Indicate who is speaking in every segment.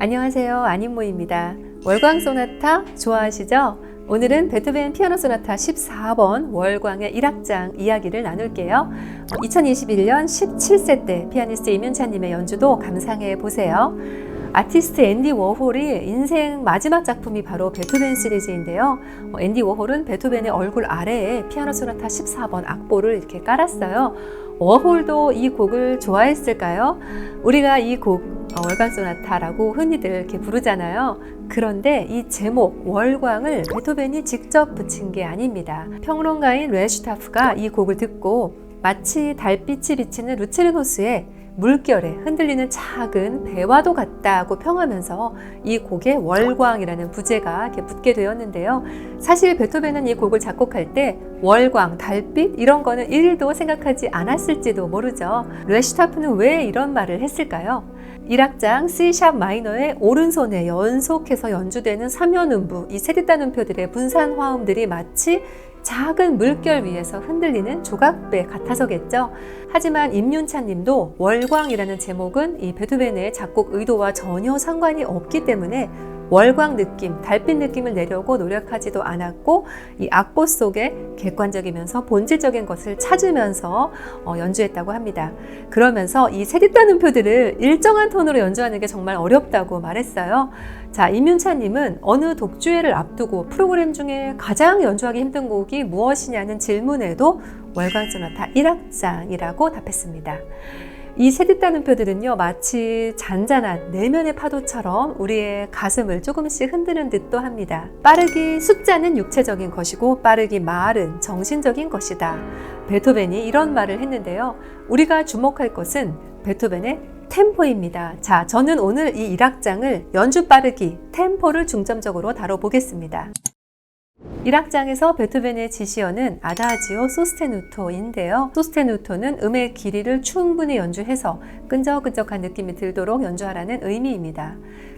Speaker 1: 안녕하세요. 안인모입니다. 월광 소나타 좋아하시죠? 오늘은 베토벤 피아노 소나타 14번 월광의 1악장 이야기를 나눌게요. 2021년 17세 때 피아니스트 임윤찬님의 연주도 감상해 보세요. 아티스트 앤디 워홀이 인생 마지막 작품이 바로 베토벤 시리즈인데요. 앤디 워홀은 베토벤의 얼굴 아래에 피아노 소나타 14번 악보를 이렇게 깔았어요. 워홀도 이 곡을 좋아했을까요? 우리가 이 곡 월광 소나타라고 흔히들 이렇게 부르잖아요. 그런데 이 제목 월광을 베토벤이 직접 붙인 게 아닙니다. 평론가인 레슈타프가 이 곡을 듣고 마치 달빛이 비치는 루체르노스의 물결에 흔들리는 작은 배와도 같다고 평하면서 이 곡에 월광이라는 부제가 이렇게 붙게 되었는데요. 사실 베토벤은 이 곡을 작곡할 때 월광, 달빛 이런 거는 1도 생각하지 않았을지도 모르죠. 레슈타프는 왜 이런 말을 했을까요? 1악장 C샵 마이너의 오른손에 연속해서 연주되는 3연음부, 이 세디따 음표들의 분산 화음들이 마치 작은 물결 위에서 흔들리는 조각배 같아서겠죠. 하지만 임윤찬 님도 월광이라는 제목은 이 베토벤의 작곡 의도와 전혀 상관이 없기 때문에 월광 느낌, 달빛 느낌을 내려고 노력하지도 않았고 이 악보 속에 객관적이면서 본질적인 것을 찾으면서 연주했다고 합니다. 그러면서 이 세디따 음표들을 일정한 톤으로 연주하는 게 정말 어렵다고 말했어요. 자, 임윤찬 님은 어느 독주회를 앞두고 프로그램 중에 가장 연주하기 힘든 곡이 무엇이냐는 질문에도 월광 소나타 1악장이라고 답했습니다. 이 세디따 음표들은요, 마치 잔잔한 내면의 파도처럼 우리의 가슴을 조금씩 흔드는 듯도 합니다. 빠르기 숫자는 육체적인 것이고 빠르기 말은 정신적인 것이다. 베토벤이 이런 말을 했는데요. 우리가 주목할 것은 베토벤의 템포입니다. 자, 저는 오늘 이 1악장을 연주 빠르기, 템포를 중점적으로 다뤄보겠습니다. 1악장에서 베토벤의 지시어는 아다지오 소스테누토인데요. 소스테누토는 음의 길이를 충분히 연주해서 끈적끈적한 느낌이 들도록 연주하라는 의미입니다.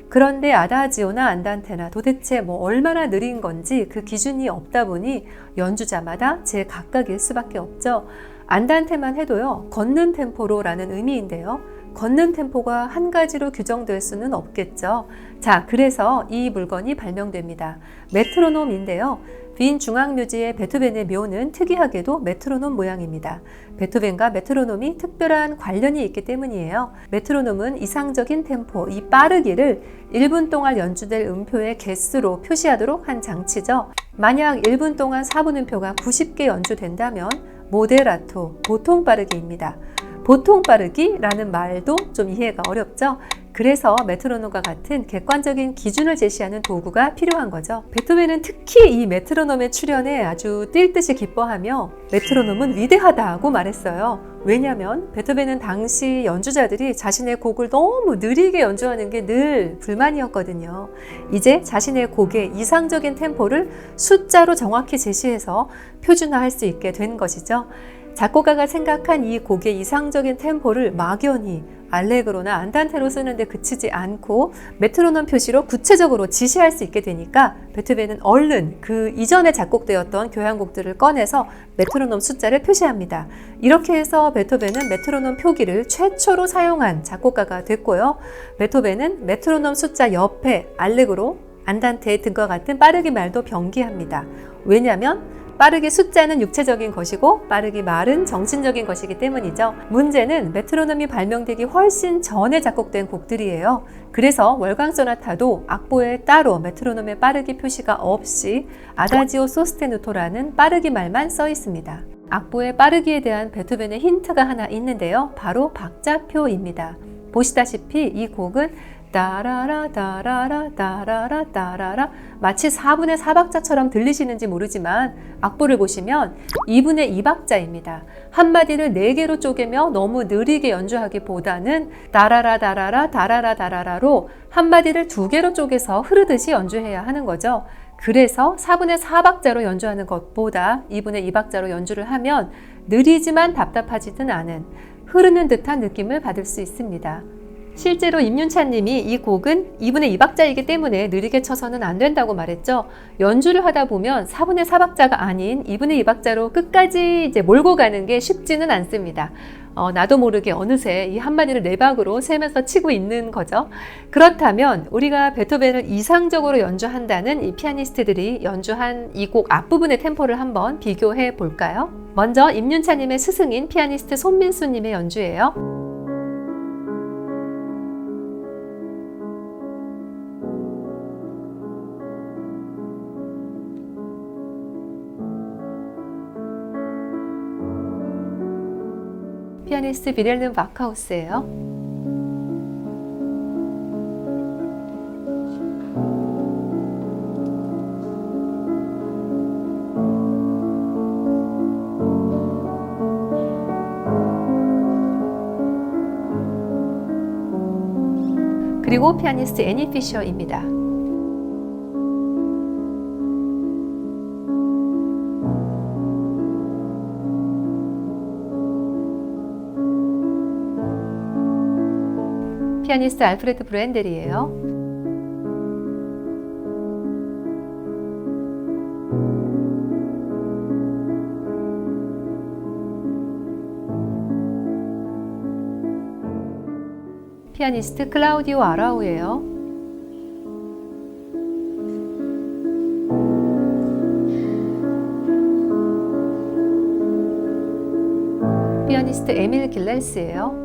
Speaker 1: 그런데 아다지오나 안단테나 도대체 얼마나 느린 건지 그 기준이 없다 보니 연주자마다 제각각일 수밖에 없죠. 안단테만 해도요, 걷는 템포로라는 의미인데요. 걷는 템포가 한 가지로 규정될 수는 없겠죠. 자, 그래서 이 물건이 발명됩니다. 메트로놈인데요. 빈 중앙묘지의 베토벤의 묘는 특이하게도 메트로놈 모양입니다. 베토벤과 메트로놈이 특별한 관련이 있기 때문이에요. 메트로놈은 이상적인 템포, 이 빠르기를 1분 동안 연주될 음표의 개수로 표시하도록 한 장치죠. 만약 1분 동안 4분 음표가 90개 연주된다면 모데라토, 보통 빠르기입니다. 보통 빠르기라는 말도 좀 이해가 어렵죠. 그래서 메트로놈과 같은 객관적인 기준을 제시하는 도구가 필요한 거죠. 베토벤은 특히 이 메트로놈의 출현에 아주 뛸 듯이 기뻐하며 메트로놈은 위대하다고 말했어요. 왜냐하면 베토벤은 당시 연주자들이 자신의 곡을 너무 느리게 연주하는 게 늘 불만이었거든요. 이제 자신의 곡의 이상적인 템포를 숫자로 정확히 제시해서 표준화할 수 있게 된 것이죠. 작곡가가 생각한 이 곡의 이상적인 템포를 막연히 알레그로나 안단테로 쓰는데 그치지 않고 메트로놈 표시로 구체적으로 지시할 수 있게 되니까 베토벤은 얼른 그 이전에 작곡되었던 교향곡들을 꺼내서 메트로놈 숫자를 표시합니다. 이렇게 해서 베토벤은 메트로놈 표기를 최초로 사용한 작곡가가 됐고요. 베토벤은 메트로놈 숫자 옆에 알레그로, 안단테 등과 같은 빠르기 말도 병기합니다. 왜냐하면 빠르기 숫자는 육체적인 것이고 빠르기 말은 정신적인 것이기 때문이죠. 문제는 메트로놈이 발명되기 훨씬 전에 작곡된 곡들이에요. 그래서 월광 소나타도 악보에 따로 메트로놈의 빠르기 표시가 없이 아다지오 소스테누토라는 빠르기 말만 써 있습니다. 악보의 빠르기에 대한 베토벤의 힌트가 하나 있는데요. 바로 박자표입니다. 보시다시피 이 곡은 따라라 따라라 따라라 따라라 마치 4분의 4박자처럼 들리시는지 모르지만 악보를 보시면 2분의 2박자입니다. 한마디를 4개로 쪼개며 너무 느리게 연주하기보다는 따라라 따라라 따라라 따라라로 한마디를 2개로 쪼개서 흐르듯이 연주해야 하는 거죠. 그래서 4분의 4박자로 연주하는 것보다 2분의 2박자로 연주를 하면 느리지만 답답하지는 않은 흐르는 듯한 느낌을 받을 수 있습니다. 실제로 임윤찬 님이 이 곡은 2분의 2박자이기 때문에 느리게 쳐서는 안 된다고 말했죠. 연주를 하다 보면 4분의 4박자가 아닌 2분의 2박자로 끝까지 몰고 가는 게 쉽지는 않습니다. 나도 모르게 어느새 이 한마디를 내박으로 세면서 치고 있는 거죠. 그렇다면 우리가 베토벤을 이상적으로 연주한다는 이 피아니스트들이 연주한 이 곡 앞부분의 템포를 한번 비교해 볼까요? 먼저 임윤차님의 스승인 피아니스트 손민수님의 연주예요. 피아니스트 빌헬름 바카우스예요. 그리고 피아니스트 애니 피셔입니다. 피아니스트 알프레드 브렌델이에요. 피아니스트 클라우디오 아라우예요. 피아니스트 에밀 길레스예요.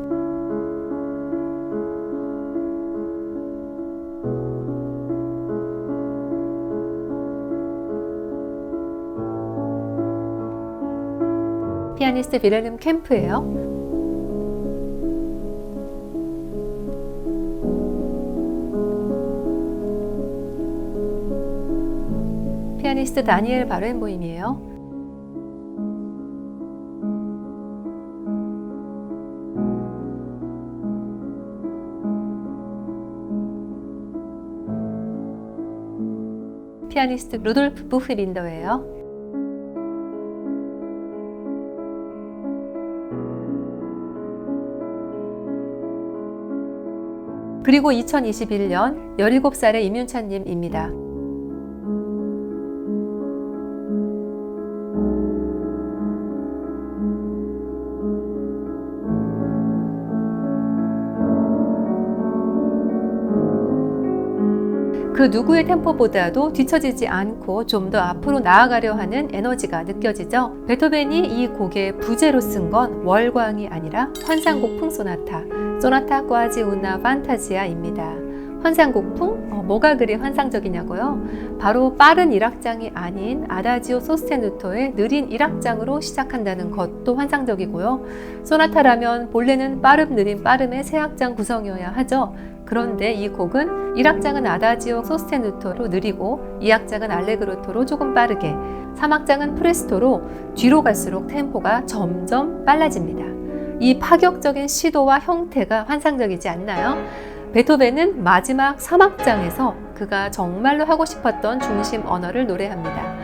Speaker 1: 피아니스트 빌헬름 캠프예요. 피아니스트 다니엘 바렌보임이에요. 피아니스트 루돌프 부흐빈더예요. 그리고 2021년 17살의 임윤찬님입니다. 그 누구의 템포보다도 뒤처지지 않고 좀 더 앞으로 나아가려 하는 에너지가 느껴지죠. 베토벤이 이 곡의 부제로 쓴 건 월광이 아니라 환상곡풍 소나타, 소나타 꽈지 우나 판타지아입니다. 환상곡풍? 뭐가 그리 환상적이냐고요? 바로 빠른 1악장이 아닌 아다지오 소스테누토의 느린 1악장으로 시작한다는 것도 환상적이고요. 소나타라면 본래는 빠름 느린 빠름의 세 악장 구성이어야 하죠. 그런데 이 곡은 1악장은 아다지오 소스테누토로 느리고 2악장은 알레그로토로 조금 빠르게, 3악장은 프레스토로 뒤로 갈수록 템포가 점점 빨라집니다. 이 파격적인 시도와 형태가 환상적이지 않나요? 베토벤은 마지막 3악장에서 그가 정말로 하고 싶었던 중심 언어를 노래합니다.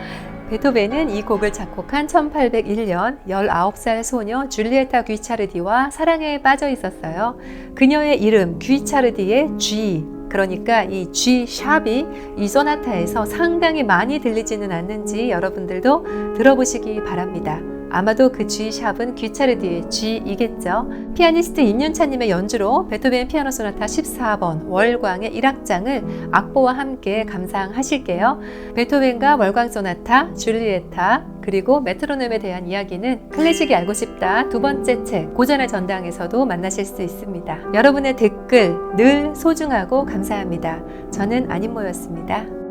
Speaker 1: 베토벤은 이 곡을 작곡한 1801년 19살 소녀 줄리에타 귀차르디와 사랑에 빠져 있었어요. 그녀의 이름 귀차르디의 G, 그러니까 이 G 샵이 이 소나타에서 상당히 많이 들리지는 않는지 여러분들도 들어보시기 바랍니다. 아마도 그 G샵은 귀차르디의 G이겠죠. 피아니스트 임윤차님의 연주로 베토벤 피아노 소나타 14번 월광의 1악장을 악보와 함께 감상하실게요. 베토벤과 월광 소나타, 줄리에타, 그리고 메트로놈에 대한 이야기는 클래식이 알고 싶다 두 번째 책 고전의 전당에서도 만나실 수 있습니다. 여러분의 댓글 늘 소중하고 감사합니다. 저는 안인모였습니다.